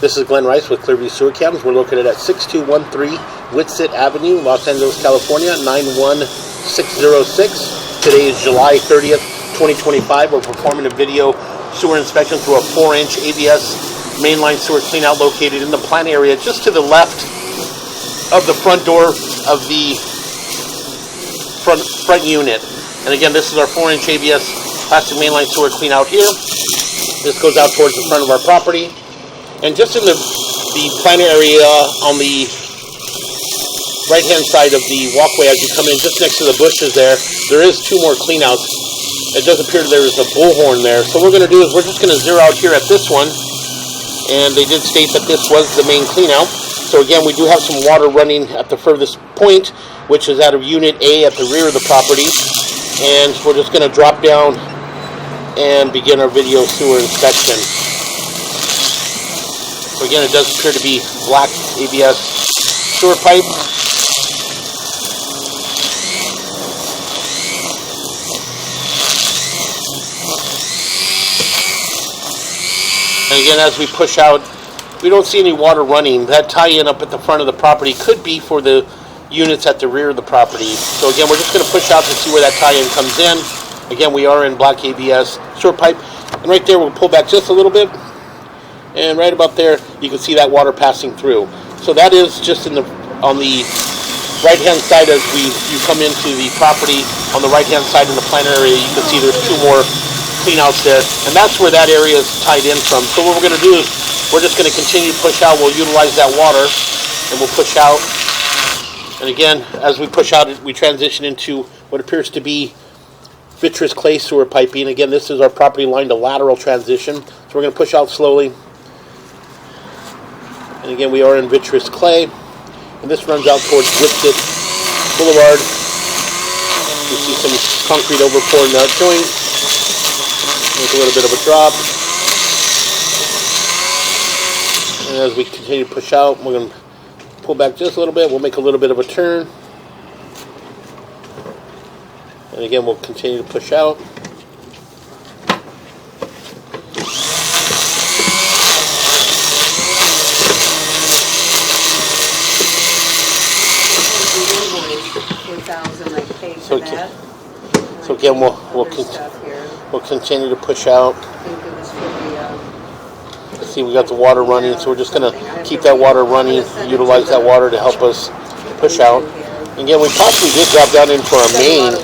This is Glenn Rice with Clearview Sewer Cams. We're located at 6213 Whitsett Avenue, Los Angeles, California, 91606. Today is July 30th, 2025. We're performing a video sewer inspection through a 4-inch ABS mainline sewer cleanout located in the plant area just to the left of the front door of the front unit. And again, this is our 4-inch ABS plastic mainline sewer cleanout here. This goes out towards the front of our property. And just in the planter area on the right-hand side of the walkway as you come in, just next to the bushes there is two more cleanouts. It does appear there is a bullhorn there. So what we're going to do is we're just going to zero out here at this one. And they did state that this was the main cleanout. So again, we do have some water running at the furthest point, which is out of Unit A at the rear of the property. And we're just going to drop down and begin our video sewer inspection. So again, it does appear to be black ABS sewer pipe. And again, as we push out, we don't see any water running. That tie-in up at the front of the property could be for the units at the rear of the property. So again, we're just going to push out to see where that tie-in comes in. Again, we are in black ABS sewer pipe. And right there, we'll pull back just a little bit. And right about there, you can see that water passing through. So that is just on the right-hand side as you come into the property. On the right-hand side in the plant area, you can see there's two more cleanouts there. And that's where that area is tied in from. So what we're going to do is we're just going to continue to push out. We'll utilize that water, and we'll push out. And again, as we push out, we transition into what appears to be vitreous clay sewer piping. Again, this is our property line to lateral transition. So we're going to push out slowly. And again, we are in vitreous clay. And this runs out towards Whitsett Boulevard. You see some concrete overpour in that joint. There's a little bit of a drop. And as we continue to push out, we're going to pull back just a little bit. We'll make a little bit of a turn. And again, we'll continue to push out. So again, we'll continue to push out. Let's see, we got the water running, so we're just going to keep that water running, utilize that water to help us push out. Again, we possibly did drop down into our main,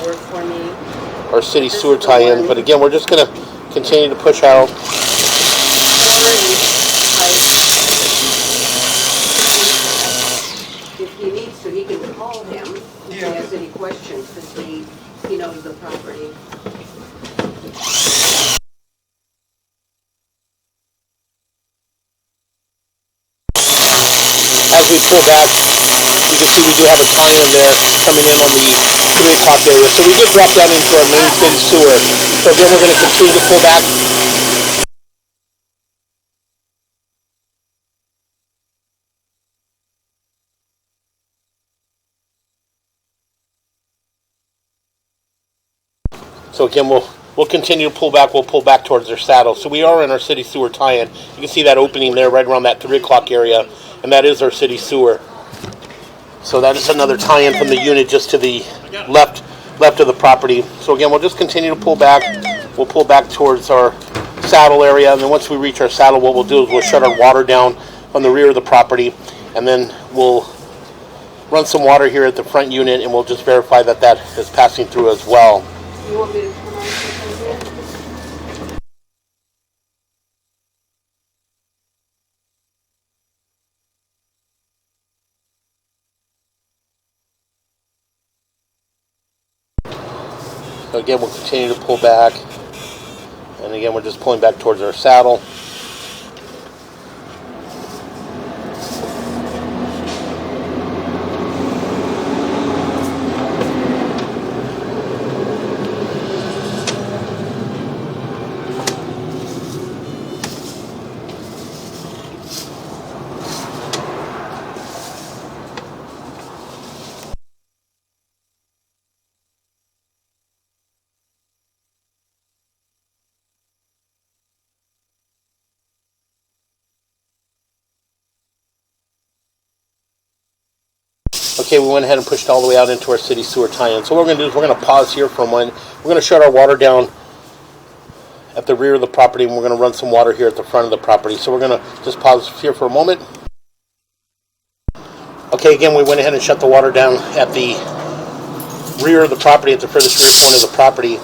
our city sewer tie-in, but again, we're just going to continue to push out. If he needs to, he can call him if he has any questions, because he knows the property. As we pull back, you can see we do have a tie-in there coming in on the 3 o'clock area. So we did drop down into our main city sewer. So again, we're going to continue to pull back. So again, we'll continue to pull back. We'll pull back towards their saddle. So we are in our city sewer tie-in. You can see that opening there right around that 3 o'clock area. And that is our city sewer. So that is another tie-in from the unit just to the left of the property. So again, we'll just continue to pull back. We'll pull back towards our saddle area. And then once we reach our saddle, what we'll do is we'll shut our water down on the rear of the property. And then we'll run some water here at the front unit. And we'll just verify that that is passing through as well. You want me to turn on something? So again, we'll continue to pull back. And again, we're just pulling back towards our saddle. Okay, we went ahead and pushed all the way out into our city sewer tie-in. So what we're going to do is we're going to pause here for a moment. We're going to shut our water down at the rear of the property, and we're going to run some water here at the front of the property. So we're going to just pause here for a moment. Okay, again, we went ahead and shut the water down at the rear of the property, at the furthest rear point of the property.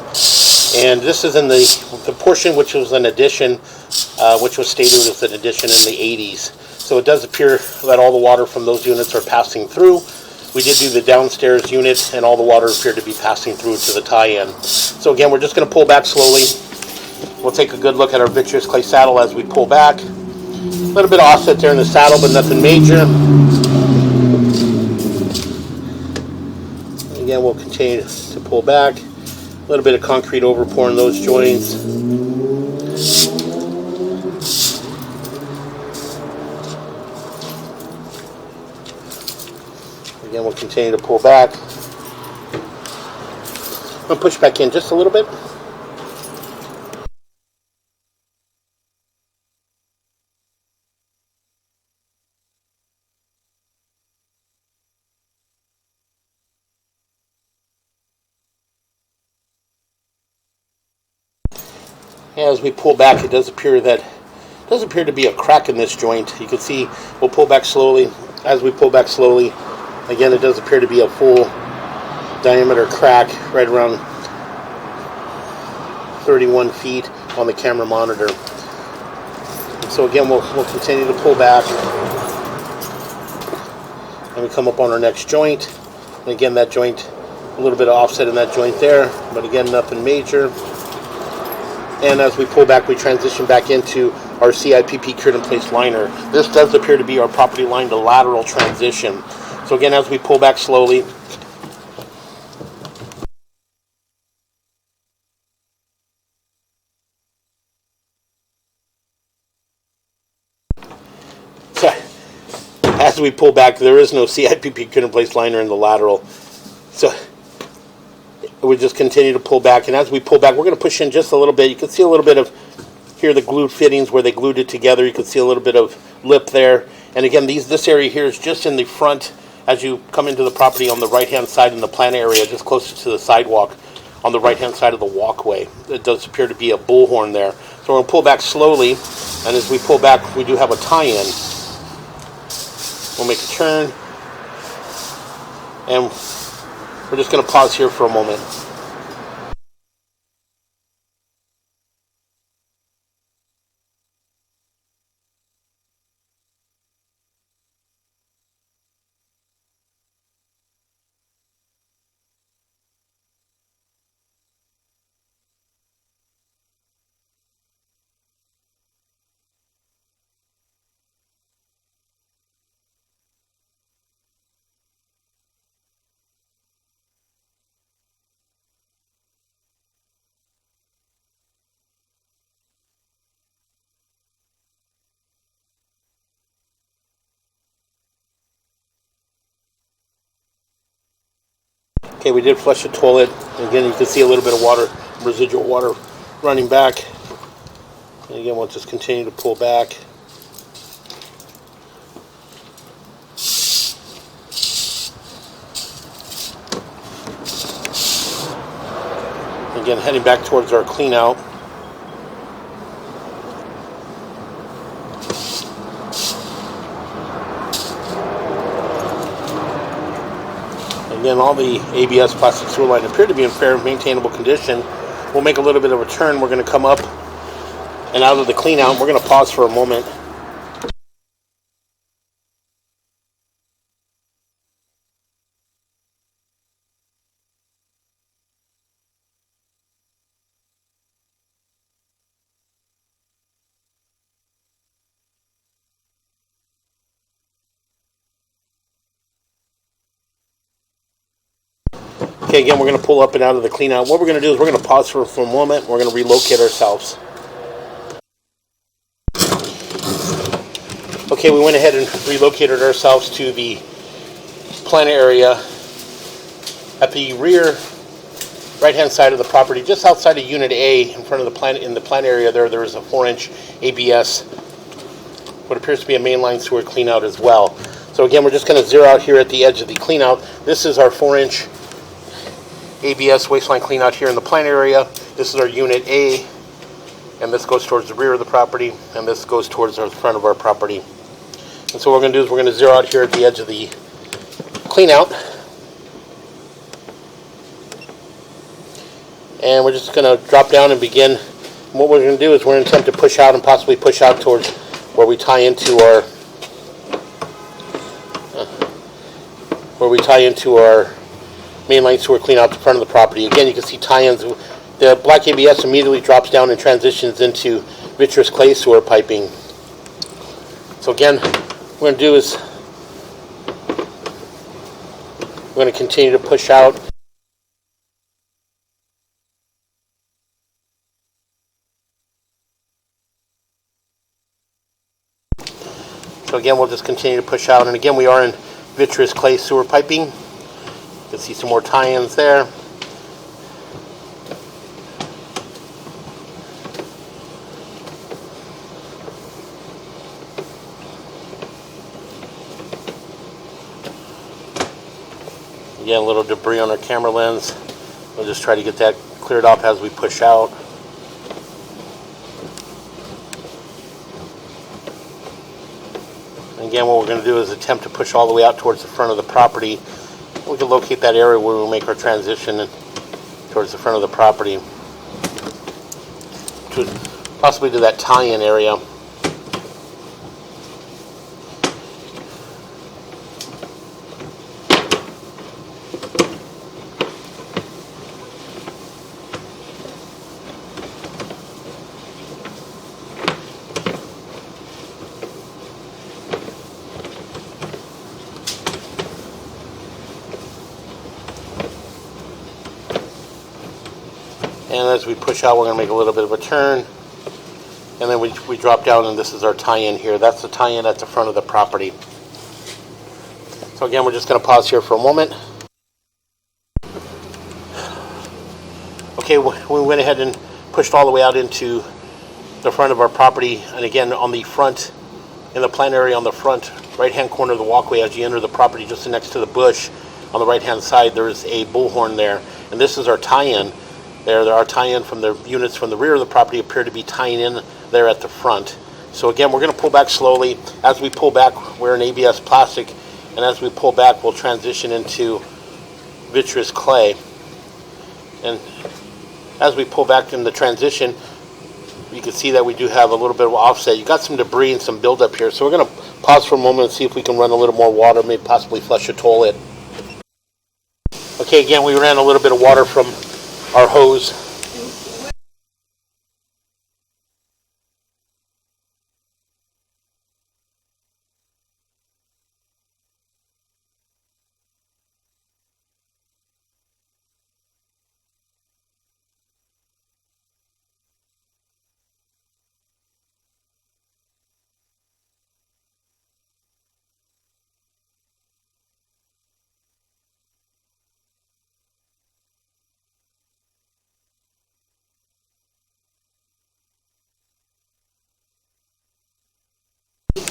And this is in the portion which was an addition, which was stated as an addition in the 80s. So it does appear that all the water from those units are passing through. We did do the downstairs unit, and all the water appeared to be passing through to the tie-in. So again, we're just going to pull back slowly. We'll take a good look at our vitreous clay saddle as we pull back. A little bit of offset there in the saddle, but nothing major. Again, we'll continue to pull back. A little bit of concrete overpour in those joints. Again, we'll continue to pull back. I'm going to push back in just a little bit. As we pull back, it does appear to be a crack in this joint. You can see we'll pull back slowly. As we pull back slowly, again, it does appear to be a full diameter crack right around 31 feet on the camera monitor. And so again, we'll continue to pull back, and we come up on our next joint. And again, that joint, a little bit of offset in that joint there, but again, nothing major. And as we pull back, we transition back into our CIPP cured in place liner. This does appear to be our property line to lateral transition. So again, as we pull back slowly, there is no CIPP cured in place liner in the lateral. So we just continue to pull back, and as we pull back, we're going to push in just a little bit. You can see a little bit of here, the glued fittings where they glued it together. You can see a little bit of lip there. And again, this area here is just in the front as you come into the property on the right-hand side in the plant area, just closer to the sidewalk on the right-hand side of the walkway. It does appear to be a bullhorn there. So we're going to pull back slowly, and as we pull back, we do have a tie-in. We'll make a turn, and we're just going to pause here for a moment. Okay, we did flush the toilet. Again, you can see a little bit of water, residual water running back. And again, we'll just continue to pull back. Again, heading back towards our clean out. Again, all the ABS plastic sewer line appear to be in fair, maintainable condition. We'll make a little bit of a turn. We're going to come up and out of the clean out. We're going to pause for a moment. Okay, again, we're going to pull up and out of the clean out. What we're going to do is we're going to pause for a moment. We're going to relocate ourselves. Okay, we went ahead and relocated ourselves to the plant area at the rear right-hand side of the property, just outside of Unit A, in front of the plant. In the plant area there is a 4-inch ABS, what appears to be a mainline sewer clean out as well. So again, we're just going to zero out here at the edge of the clean out. This is our 4-inch ABS waistline clean out here in the plant area. This is our unit A, and this goes towards the rear of the property, and this goes towards the front of our property. And so what we're going to do is we're going to zero out here at the edge of the clean out. And we're just going to drop down and begin. What we're going to do is we're going to attempt to push out and possibly push out towards where we tie into our mainline sewer clean out the front of the property. Again, you can see tie-ins. The black ABS immediately drops down and transitions into vitreous clay sewer piping. So again, what we're going to do is we're going to continue to push out. So again, we'll just continue to push out. And again, we are in vitreous clay sewer piping. You can see some more tie-ins there. Again, a little debris on our camera lens. We'll just try to get that cleared off as we push out. Again, what we're going to do is attempt to push all the way out towards the front of the property. We can locate that area where we'll make our transition towards the front of the property, possibly to that tie-in area. And as we push out, we're going to make a little bit of a turn. And then we drop down, and this is our tie-in here. That's the tie-in at the front of the property. So again, we're just going to pause here for a moment. Okay, we went ahead and pushed all the way out into the front of our property. And again, on the front, in the plant area on the front right-hand corner of the walkway as you enter the property, just next to the bush on the right-hand side, there is a bullhorn there. And this is our tie-in. There are tie-in from the units from the rear of the property appear to be tying in there at the front. So again, we're going to pull back slowly. As we pull back, we're in ABS plastic, and as we pull back, we'll transition into vitreous clay. And as we pull back in the transition, you can see that we do have a little bit of offset. You got some debris and some buildup here, so we're going to pause for a moment and see if we can run a little more water, maybe possibly flush a toilet. Okay, again, we ran a little bit of water from our hose.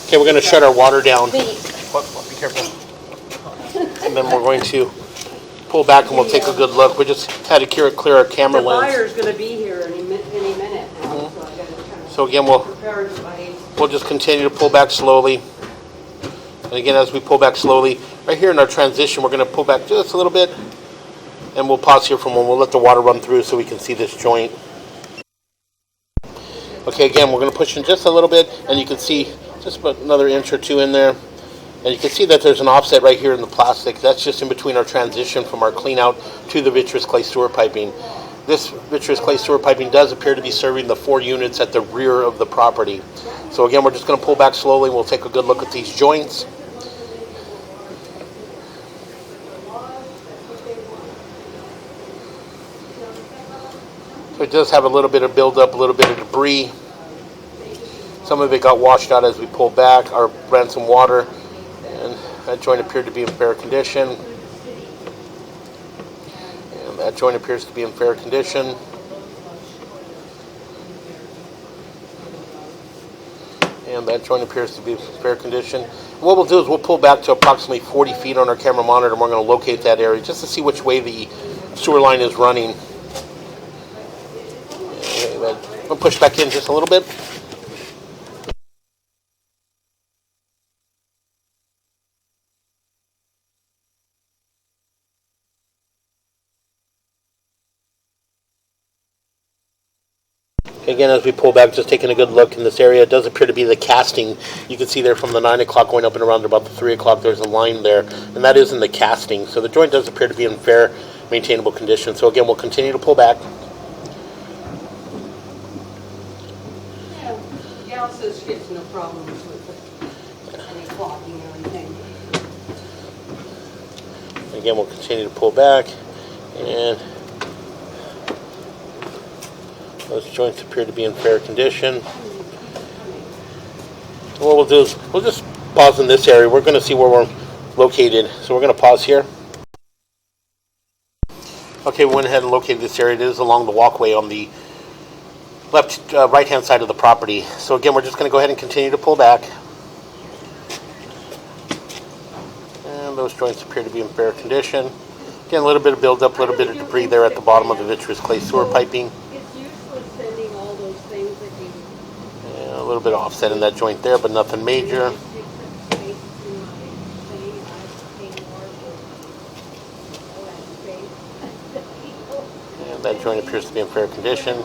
Okay, we're going to shut our water down. Be careful. And then we're going to pull back and we'll take a good look. We just had to clear our camera lens. The buyer's going to be here any minute now, so I got to kind of So again, prepare everybody. we'll just continue to pull back slowly. And again, as we pull back slowly, right here in our transition, we're going to pull back just a little bit. And we'll pause here for a moment. We'll let the water run through so we can see this joint. Okay, again, we're going to push in just a little bit, and you can see just about another inch or two in there. And you can see that there's an offset right here in the plastic. That's just in between our transition from our clean out to the vitreous clay sewer piping. This vitreous clay sewer piping does appear to be serving the 4 units at the rear of the property. So again, we're just going to pull back slowly. We'll take a good look at these joints. So it does have a little bit of buildup, a little bit of debris. Some of it got washed out as we pulled back or ran some water, and that joint appeared to be in fair condition. And that joint appears to be in fair condition. And that joint appears to be in fair condition. What we'll do is we'll pull back to approximately 40 feet on our camera monitor, and we're going to locate that area just to see which way the sewer line is running. Okay, we'll push back in just a little bit. Again, as we pull back, just taking a good look in this area, it does appear to be the casting. You can see there from the 9 o'clock going up and around to about the 3 o'clock, there's a line there, and that is in the casting. So the joint does appear to be in fair, maintainable condition. So again, we'll continue to pull back. Yeah, Gal says she has no problems with any clogging or anything. Again, we'll continue to pull back, and those joints appear to be in fair condition. What we'll do is we'll just pause in this area. We're going to see where we're located. So we're going to pause here. Okay, we went ahead and located this area. It is along the walkway on the right-hand side of the property. So again, we're just going to go ahead and continue to pull back. And those joints appear to be in fair condition. Again, a little bit of buildup, a little bit of debris there at the bottom of the vitreous clay sewer piping. A little bit of offset in that joint there, but nothing major. And that joint appears to be in fair condition.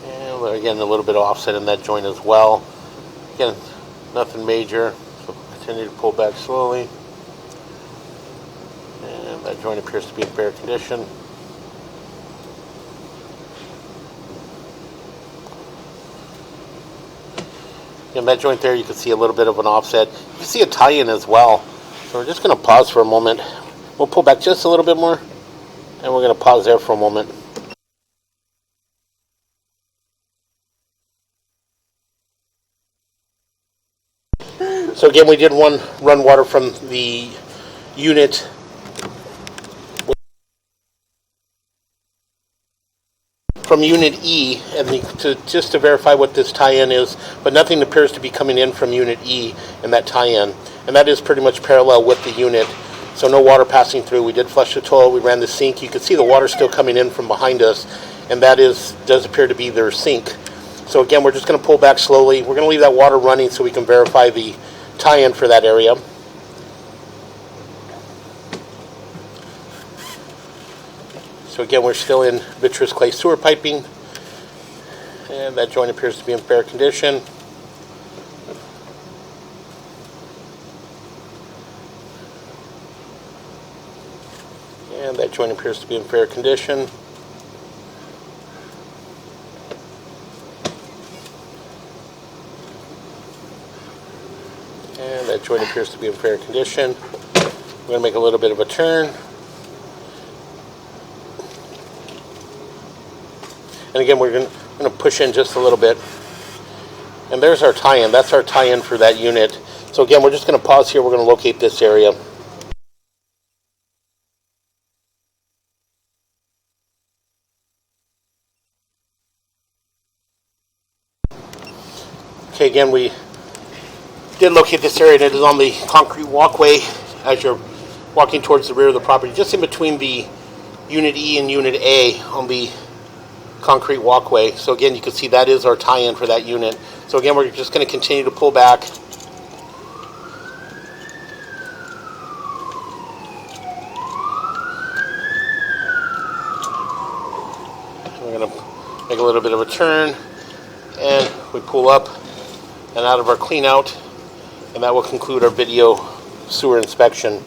And again, a little bit of offset in that joint as well. Again, nothing major. So continue to pull back slowly. And that joint appears to be in fair condition. In that joint there, you can see a little bit of an offset. You can see a tie-in as well. So we're just going to pause for a moment. We'll pull back just a little bit more, and we're going to pause there for a moment. So again, we did run water from the unit Unit E, and just to verify what this tie-in is, but nothing appears to be coming in from Unit E in that tie-in, and that is pretty much parallel with the unit, so no water passing through. We did flush the toilet, we ran the sink. You can see the water still coming in from behind us, and that does appear to be their sink. So again, we're just going to pull back slowly. We're going to leave that water running so we can verify the tie-in for that area. So again, we're still in vitreous clay sewer piping, and that joint appears to be in fair condition. And that joint appears to be in fair condition. And that joint appears to be in fair condition. We're going to make a little bit of a turn. And again, we're going to push in just a little bit. And there's our tie-in. That's our tie-in for that unit. So again, we're just going to pause here. We're going to locate this area. Okay, again, we did locate this area, and it is on the concrete walkway as you're walking towards the rear of the property, just in between the Unit E and Unit A on the concrete walkway. So again, you can see that is our tie-in for that unit. So again, we're just going to continue to pull back. We're going to make a little bit of a turn, and we pull up and out of our clean out, and that will conclude our video sewer inspection.